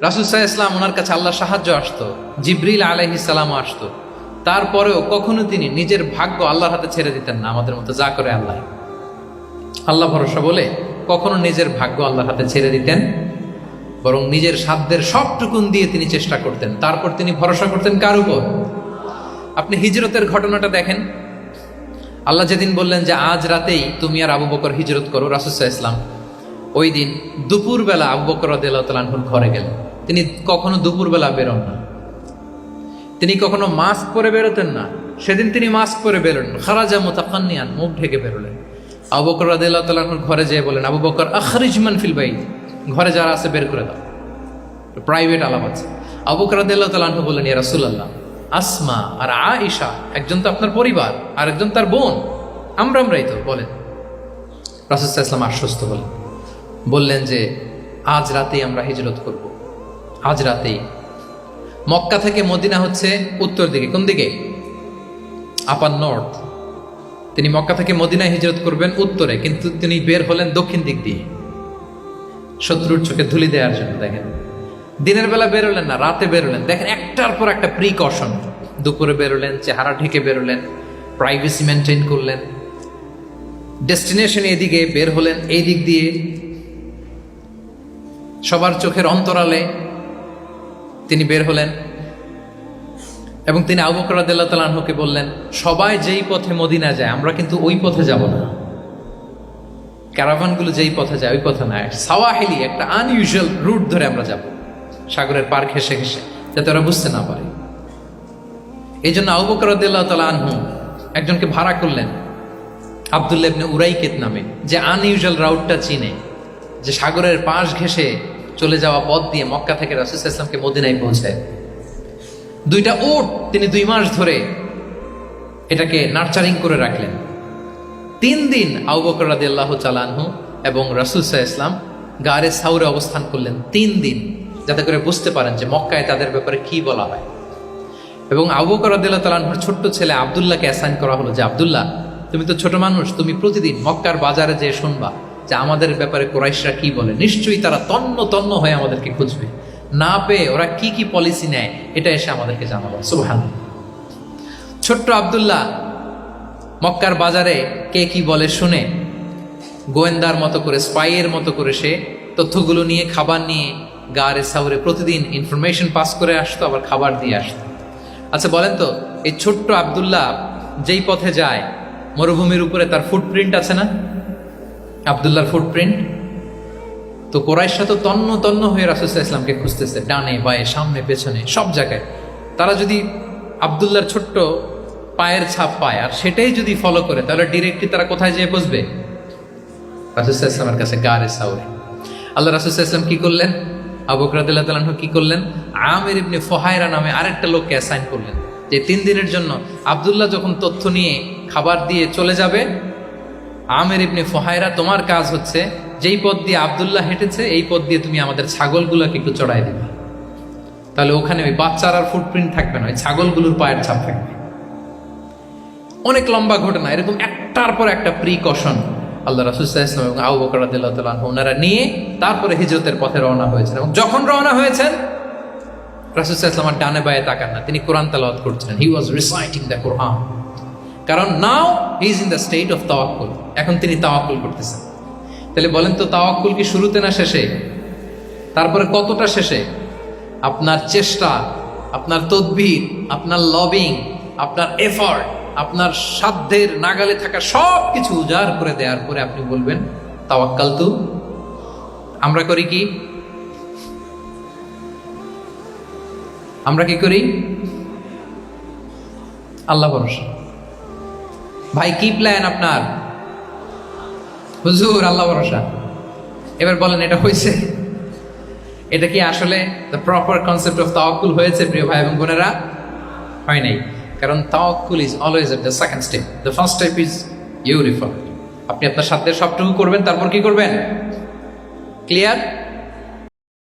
রাসূল সাল্লাল্লাহু আলাইহি ওয়াসাল্লাম ওনার কাছে আল্লাহ সাহায্য আসতো, জিবরিল আলাইহিস সালামও আসতো, তারপরেও কখনো তিনি নিজের ভাগ্য আল্লাহর হাতে ছেড়ে দিতেন না। আমাদের মতো যা করে আল্লাহ, আল্লাহ ভরসা বলে কখনো নিজের ভাগ্য আল্লাহর হাতে ছেড়ে দিতেন, বরং নিজের সাধ্যের সবটুকুন দিয়ে তিনি চেষ্টা করতেন। তারপর তিনি ভরসা করতেন কার উপর? আপনি হিজরতের ঘটনাটা দেখেন। আল্লাহ যেদিন বললেন যে আজ রাতেই তুমি আর আবু বকর হিজরত করো, রাসূল সাল্লাল্লাহু আলাইহি ওয়াসাল্লাম ওই দিন দুপুরবেলা আবু বকর রাদিয়াল্লাহু তাআলা আনহুর ঘরে গেলেন। তিনি কখনো দুপুরবেলা বেরোন না, তিনি কখনো মাস্ক পরে বেরোতেন না। সেদিন তিনি মাস্ক পরে বেরোলেন, খারাজা মুতাকান্নিয়ান, মুখ ঢেকে বেরোলেন। আবু বকর রাদিয়াল্লাহু তাআলা আনহুর ঘরে যেয়ে বলেন, আবু বকর আখরিজ মান ফিল বাইত, ঘরে যারা আছে বের করে দাও, প্রাইভেট আলাপ আছে। আবু বকর রাদিয়াল্লাহু তাআলা আনহু বললেন, ইয়া রাসূলুল্লাহ, আসমা আর আয়েশা একজন তো আপনার পরিবার আর একজন তার বোন, আমরাই তো, বলেন। রাসূল সাল্লাল্লাহু আলাইহি ওয়াসাল্লাম আশ্বস্ত বললেন যে আজ রাতেই আমরা হিজরত করব, আজ রাতেই। মক্কা থেকে মদিনা হচ্ছে উত্তর দিকে, কোন দিকে? আপার নর্থ। তিনি মক্কা থেকে মদিনায় হিজরত করবেন উত্তরে, কিন্তু তিনি বের হলেন দক্ষিণ দিক দিয়ে, শত্রুর চোখে ধুলি দেওয়ার জন্য। দেখেন, দিনের বেলা বেরোলেন না, রাতে বেরোলেন। দেখেন, একটার পর একটা প্রিকশন। দুপুরে বেরোলেন, চেহারা ঢেকে বেরোলেন, প্রাইভেসি মেনটেন করলেন। ডেস্টিনেশন এদিকে, বের হলেন এই দিক দিয়ে, সবার চোখের অন্তরালে তিনি বের হলেন। এবং তিনি আবু বকর রাদিয়াল্লাহু তাআলা আনহুকে বললেন, সবাই যেই পথে মদিনা যায় আমরা কিন্তু ওই পথে যাব না, ক্যারাভানগুলো যেই পথে যায় ওই পথে না, সাওয়াহিলি একটা আনইউজুয়াল রুট ধরে আমরা যাব, সাগরের পার ঘেঁষে ঘেঁষে, যাতে ওরা বুঝতে না পারে। এই জন্য আবু বকর রাদিয়াল্লাহু তাআলা আনহু একজনকে ভাড়া করলেন, আব্দুল্লাহ ইবনে উরাইকিত নামে, যে আনইউজুয়াল রাউটটা চিনে, যে সাগরের পাশ ঘেঁষে চলে যাওয়া পথ দিয়ে মক্কা থেকে রাসূল সাল্লাল্লাহু আলাইহি ওয়াসাল্লামকে মদিনায় পৌঁছায়। দুইটা উট তিনি 2 মাস ধরে এটাকে নার্চারিং করে রাখলেন। 3 দিন আবু বকর রাদিয়াল্লাহু তাআলা আনহু এবং রাসূল সাল্লাল্লাহু আলাইহি ওয়াসাল্লাম গারে সাউরে অবস্থান করলেন 3 দিন, যাতে করে বুঝতে পারেন যে মক্কায় তাদের ব্যাপারে কি বলা হয়। এবং আবু বকর রাদিয়াল্লাহু তাআলা আনহুর ছোট্ট ছেলে আব্দুল্লাহকে অ্যাসাইন করা হলো যে, আব্দুল্লাহ, তুমি তো ছোট মানুষ, তুমি প্রতিদিন মক্কার বাজারে যেয়ে শুনবা যে আমাদের ব্যাপারে কুরাইশরা কি বলে। নিশ্চয়ই তারা তন্ন তন্ন হয়ে আমাদেরকে খুঁজবে, না পেয়ে ওরা কি কি পলিসি নেয় এটা এসে আমাদেরকে জানাবো। সুবহানাল্লাহ। ছোট্ট আব্দুল্লাহ মক্কার বাজারে কে কি বলে শুনে, গোয়েন্দার মতো করে, স্পাইয়ের মতো করে সে তথ্যগুলো নিয়ে, খাবার নিয়ে গারে সাউরে প্রতিদিন ইনফরমেশন পাস করে আসতো, আবার খাবার দিয়ে আসতো। আচ্ছা বলেন তো, এই ছোট্ট আব্দুল্লাহ যেই পথে যায়, মরুভূমির উপরে তার ফুটপ্রিন্ট আছে না? আব্দুল্লাহর ফুটপ্রিন্ট। তো কুরাইশরা তো তন্ন তন্ন হয়ে রাসূল সাল্লাল্লাহু আলাইহি ওয়াসাল্লামকে খুঁজতেছে, ডানে বায়ে, সামনে পেছনে, সব জায়গায়। তারা যদি আব্দুল্লাহর ছোট্ট পায়ের ছাপ পায় আর সেটাই যদি ফলো করে, তাহলে ডিরেক্টলি তারা কোথায় যেয়ে বসবে? রাসূল সাল্লাল্লাহু আলাইহি ওয়াসাল্লামের কাছে, গারে সাউরে। আল্লাহ রাসূল সাল্লাল্লাহু আলাইহি ওয়াসাল্লাম কি করলেন? আবু বকর রাদিয়াল্লাহু তাআলা আনহু কি করলেন? আমির ইবনে ফুহায়রা নামে আরেকটা লোককে অ্যাসাইন করলেন, যে 3 দিনের জন্য আব্দুল্লাহ যখন তথ্য নিয়ে খাবার দিয়ে চলে যাবে, আমির ইবনে ফুহায়রা, তোমার কাজ হচ্ছে যেই পথ দিয়ে আব্দুল্লাহ হেঁটেছে এই পথ দিয়ে তুমি আমাদের ছাগলগুলোকে একটু চড়াই দিবে। তাহলে ওখানে ওই বাচ্চার আর ফুটপ্রিন্ট থাকবে না, ওই ছাগলগুলোর পায়ের ছাপ থাকবে। অনেক লম্বা ঘটনা, এরকম একটার পর একটা প্রিকশন আল্লাহ রাসূল সাল্লাল্লাহু আলাইহি ওয়াসাল্লাম এবং আবু বকর রাদিয়াল্লাহু তাআলা আনহু ওনারা নিয়ে তারপরে হিজরতের পথে রওনা হয়েছেন। এবং যখন রওনা হয়েছেন, রাসূল সাল্লাল্লাহু আলাইহি ওয়াসাল্লাম ডানে বায়ে তাকান না, তিনি কোরআন তেলাওয়াত করছিলেন। হি ওয়াজ রিসাইটিং দ্য কোরআন, কারণ now he is in the state of তাওয়াক্কুল। এখন তিনি তাওয়াক্কুল করতেছেন। তাহলে বলেন তো, তাওয়াক্কুল কি শুরুতে না শেষে? তারপরে কতটা শেষে? আপনার চেষ্টা, আপনার তদবির, আপনার লবিং, আপনার এফর্ট, আপনার সাধ্যের নাগালে থাকা সব কিছু উজাড় করে দেওয়ার পরে আপনি বলবেন তাওয়াক্কালতু। আমরা করি কি? আমরা কি করি? আল্লাহ ভরসা। ভাই কি প্ল্যান আপনার? হুজুর আল্লাহ ভরসা। এবার বলেন, এটা হয়েছে? এটা কি আসলে দ্য প্রপার কনসেপ্ট অফ তাওয়াক্কুল হয়েছে প্রিয় ভাই এবং বোনেরা? হয় নাই। কারণ তাওয়াক্কুল is always at the second step. The first step is ইউরিফার। আপনি আপনার সাধ্যের সবটুকু করবেন, তারপর কি করবেন? ক্লিয়ার?